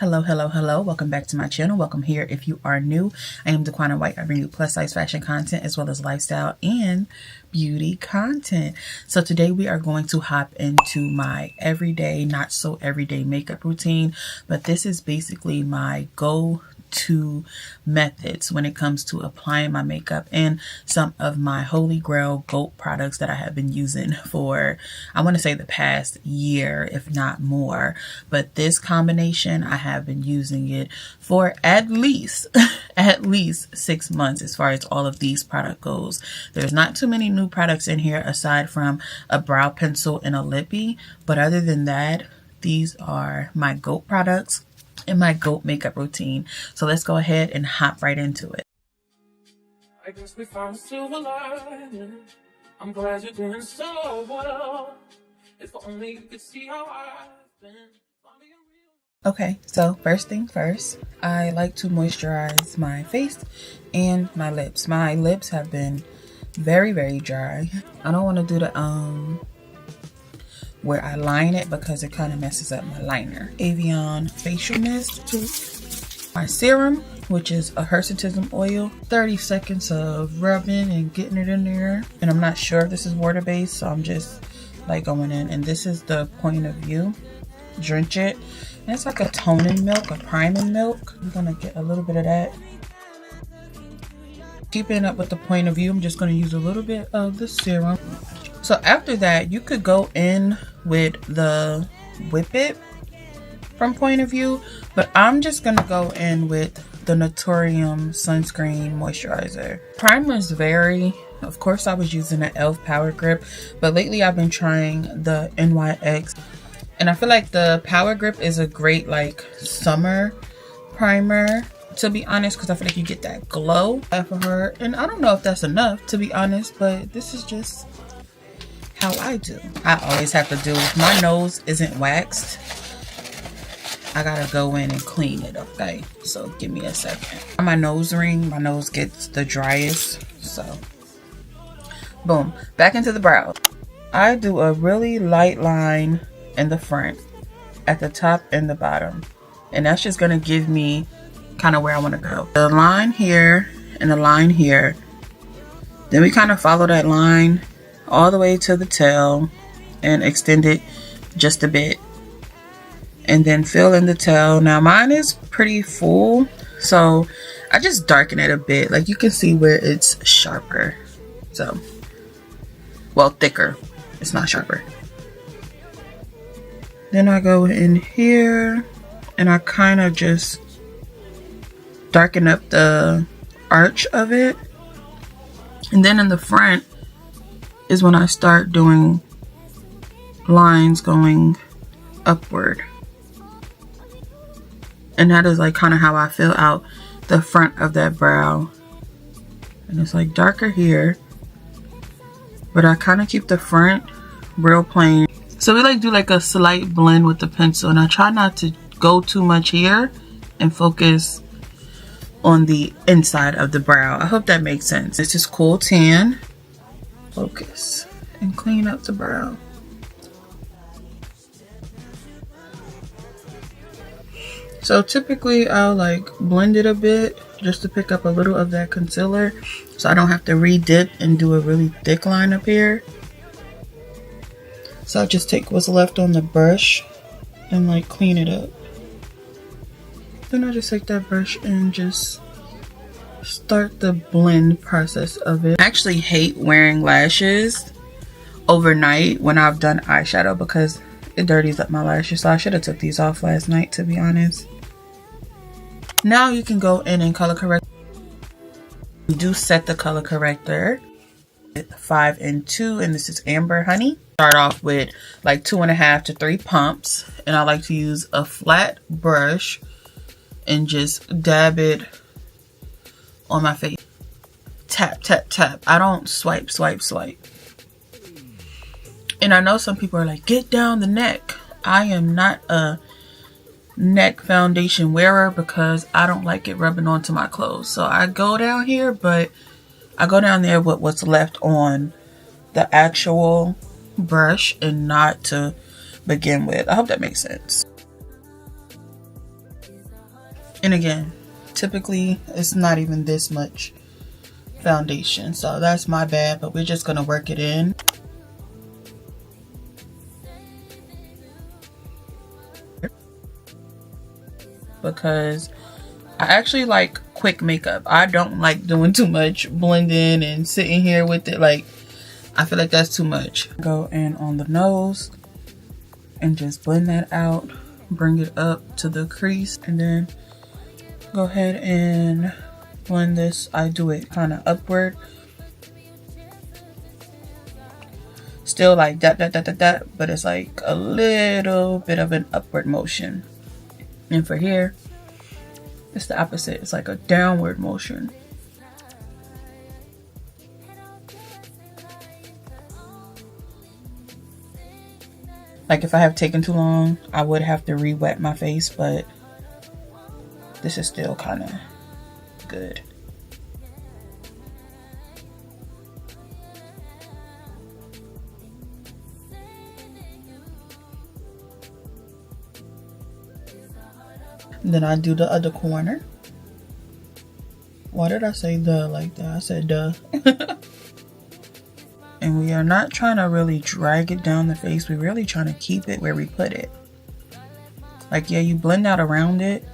Hello. Welcome back to my channel. Welcome here if you are new. I am Daquana White. I bring you plus size fashion content as well as lifestyle and beauty content. So today we are going to hop into my everyday, not so everyday makeup routine, but this is basically my go-to methods when it comes to applying my makeup and some of my holy grail GOAT products that I have been using for, I want to say, the past year, if not more. But this combination, I have been using it for at least 6 months as far as all of these product goes. There's not too many new products in here aside from a brow pencil and a lippy, but other than that, these are my GOAT products in my GOAT makeup routine. So let's go ahead and hop right into it. I guess we found silver lining. I'm glad you're doing so well. If only you could see how I've been. Okay, so first thing first, I like to moisturize my face and my lips. My lips have been very dry. I don't want to do the where I line it because it kind of messes up my liner. Avion facial mist, my serum, which is a hirsutism oil. 30 seconds of rubbing and getting it in there. And I'm not sure if this is water based, so I'm just like going in. And this is the Point of View. Drench it. And it's like a toning milk, a priming milk. I'm gonna get a little bit of that. Keeping up with the Point of View, I'm just gonna use a little bit of the serum. So after that, you could go in with the Whip It from Point of View, but I'm just gonna go in with the Naturium sunscreen moisturizer. Primers vary. Of course, I was using the e.l.f. Power Grip, but lately I've been trying the NYX, and I feel like the Power Grip is a great like summer primer, to be honest, because I feel like you get that glow for her. And I don't know if that's enough, to be honest, but this is just how I do. I always have to do, if my nose isn't waxed, I gotta go in and clean it, okay? So give me a second. My nose ring, my nose gets the driest, so boom. Back into the brow. I do a really light line in the front, at the top and the bottom, and that's just gonna give me kind of where I want to go. The line here and the line here, then we kind of follow that line all the way to the tail and extend it just a bit, and then fill in the tail. Now mine is pretty full, so I just darken it a bit. Like you can see where it's sharper, so, well, thicker, it's not sharper. Then I go in here and I kind of just darken up the arch of it. And then in the front is when I start doing lines going upward. And that is like kind of how I fill out the front of that brow. And it's like darker here, but I kind of keep the front real plain. So we like do like a slight blend with the pencil, and I try not to go too much here and focus on the inside of the brow. I hope that makes sense. This is Cool Tan. Focus and clean up the brow. So typically I'll like blend it a bit just to pick up a little of that concealer, so I don't have to re-dip and do a really thick line up here. So I'll just take what's left on the brush and like clean it up. Then I just take that brush and just start the blend process of it. I actually hate wearing lashes overnight when I've done eyeshadow because it dirties up my lashes. So I should have took these off last night, to be honest. Now you can go in and color correct. We do set the color corrector with 5 and 2, and this is Amber Honey. Start off with like 2.5 to 3 pumps, and I like to use a flat brush and just dab it on my face. Tap, tap, tap. I don't swipe. And I know some people are like, get down the neck. I am not a neck foundation wearer because I don't like it rubbing onto my clothes. So I go down here, but I go down there with what's left on the actual brush and not to begin with. I hope that makes sense. And again, typically it's not even this much foundation, so that's my bad, but we're just gonna work it in. Because I actually like quick makeup. I don't like doing too much blending and sitting here with it. Like, I feel like that's too much. Go in on the nose and just blend that out. Bring it up to the crease and then go ahead and blend this. I do it kind of upward. Still like that, but it's like a little bit of an upward motion. And for here, it's the opposite. It's like a downward motion. Like if I have taken too long, I would have to re-wet my face, but this is still kind of good. And then I do the other corner. Why did I say the like that? I said duh. And we are not trying to really drag it down the face. We're really trying to keep it where we put it. Like, yeah, you blend out around it,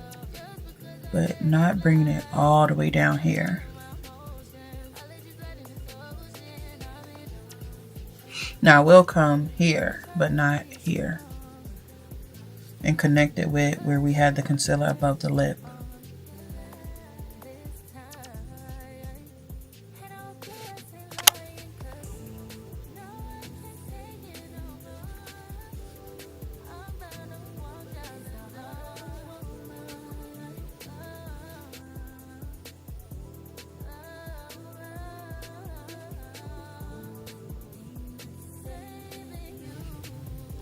but not bringing it all the way down here. Now, I will come here, but not here. And connect it with where we had the concealer above the lip.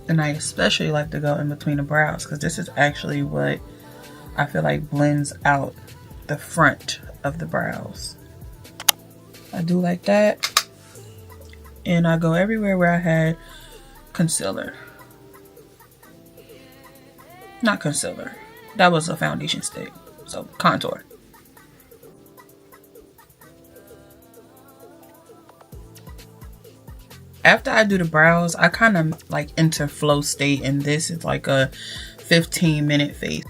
And I especially like to go in between the brows because this is actually what I feel like blends out the front of the brows. I do like that. And I go everywhere where I had concealer. Not concealer. That was a foundation stick. So contour. After I do the brows, I kind of like enter flow state, and this is like a 15-minute face.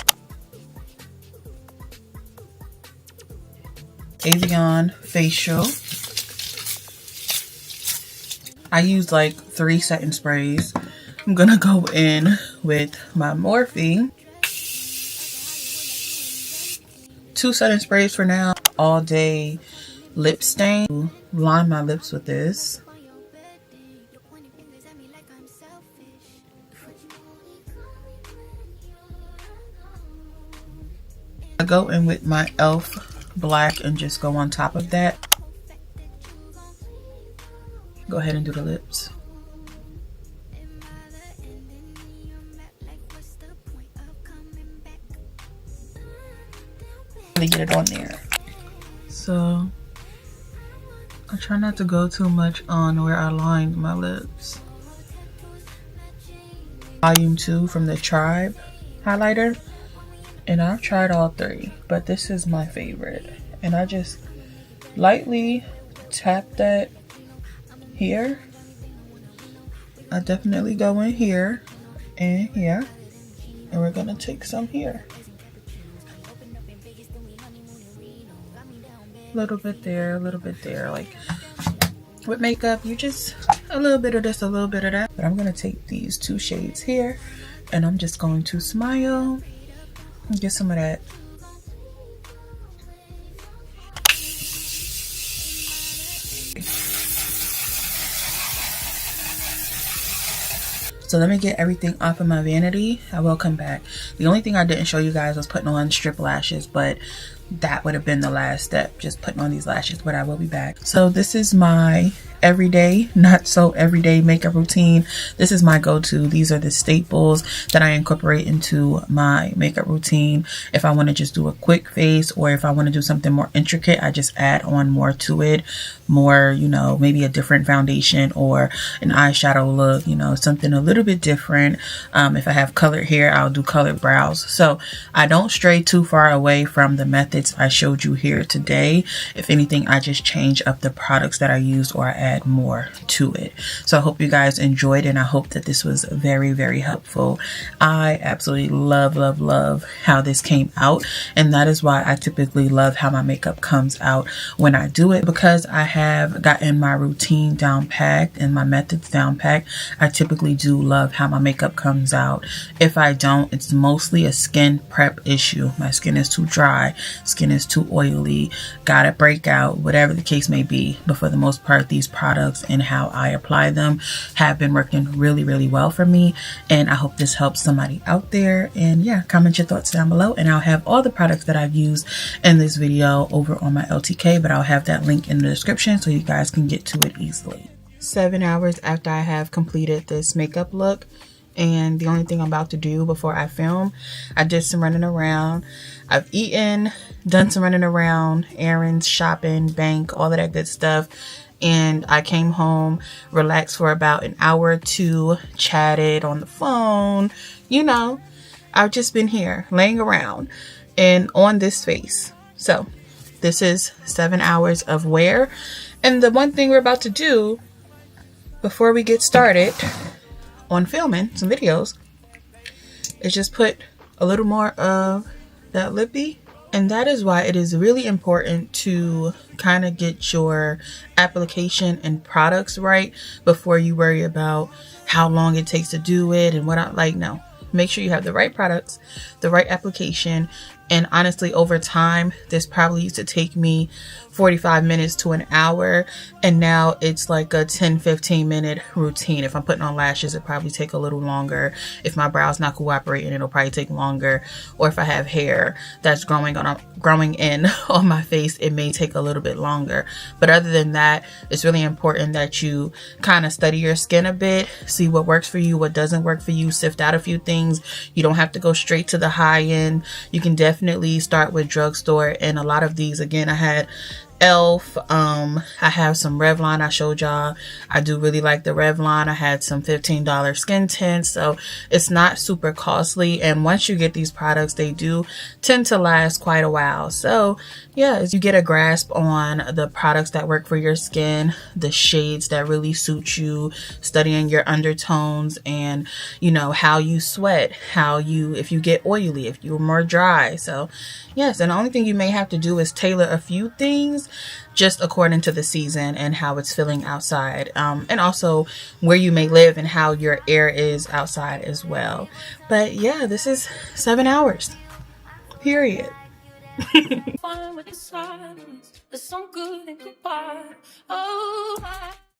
Avion facial. I use like 3 setting sprays. I'm gonna go in with my Morphe. 2 setting sprays for now. All day lip stain. Line my lips with this. I go in with my e.l.f. black and just go on top of that. Go ahead and do the lips. Really get it on there. So I try not to go too much on where I lined my lips. Volume 2 from the Tribe highlighter. And I've tried all 3, but this is my favorite. And I just lightly tap that here. I definitely go in here and here. And we're gonna take some here. A little bit there, a little bit there. Like with makeup, you just a little bit of this, a little bit of that. But I'm gonna take these 2 shades here and I'm just going to smile. Get some of that. So let me get everything off of my vanity. I will come back. The only thing I didn't show you guys was putting on strip lashes, but that would have been the last step, just putting on these lashes, but I will be back. So this is my everyday, not so everyday makeup routine. This is my go-to. These are the staples that I incorporate into my makeup routine. If I want to just do a quick face, or if I want to do something more intricate, I just add on more to it, more, you know, maybe a different foundation or an eyeshadow look, you know, something a little bit different. If I have colored hair, I'll do colored brows. So I don't stray too far away from the methods I showed you here today. If anything, I just change up the products that I use, or I add more to it. So I hope you guys enjoyed, and I hope that this was very, very helpful. I absolutely love how this came out, and that is why I typically love how my makeup comes out when I do it, because I have gotten my routine down packed and my methods down packed. I typically do love how my makeup comes out. If I don't, it's mostly a skin prep issue. My skin is too dry, skin is too oily, gotta break out, whatever the case may be. But for the most part, these products and how I apply them have been working really, really well for me, and I hope this helps somebody out there. And yeah, comment your thoughts down below, and I'll have all the products that I've used in this video over on my LTK, but I'll have that link in the description so you guys can get to it easily. 7 hours after I have completed this makeup look, and the only thing I'm about to do before I film, I did some running around. I've eaten, done some running around, errands, shopping, bank, all of that good stuff. And I came home, relaxed for about an hour or two, chatted on the phone. You know, I've just been here laying around and on this face. So this is 7 hours of wear. And the one thing we're about to do before we get started on filming some videos is just put a little more of that lippy. And that is why it is really important to kind of get your application and products right before you worry about how long it takes to do it and what I like. No, make sure you have the right products, the right application. And honestly, over time, this probably used to take me 45 minutes to an hour, and now it's like a 10-15 minute routine. If I'm putting on lashes, it probably take a little longer. If my brow's not cooperating, it'll probably take longer. Or if I have hair that's growing in on my face, it may take a little bit longer. But other than that, it's really important that you kind of study your skin a bit, see what works for you, what doesn't work for you, sift out a few things. You don't have to go straight to the high end. You can definitely start with drugstore, and a lot of these, again, I had Elf, I have some Revlon I showed y'all. I do really like the Revlon. I had some $15 skin tints, so it's not super costly, and once you get these products, they do tend to last quite a while. So yeah, as you get a grasp on the products that work for your skin, the shades that really suit you, studying your undertones, and you know how you sweat, if you get oily, if you're more dry. So yes, and the only thing you may have to do is tailor a few things just according to the season and how it's feeling outside, and also where you may live and how your air is outside as well. But yeah, this is 7 hours, period. Fine with the silence, there's some good and goodbye.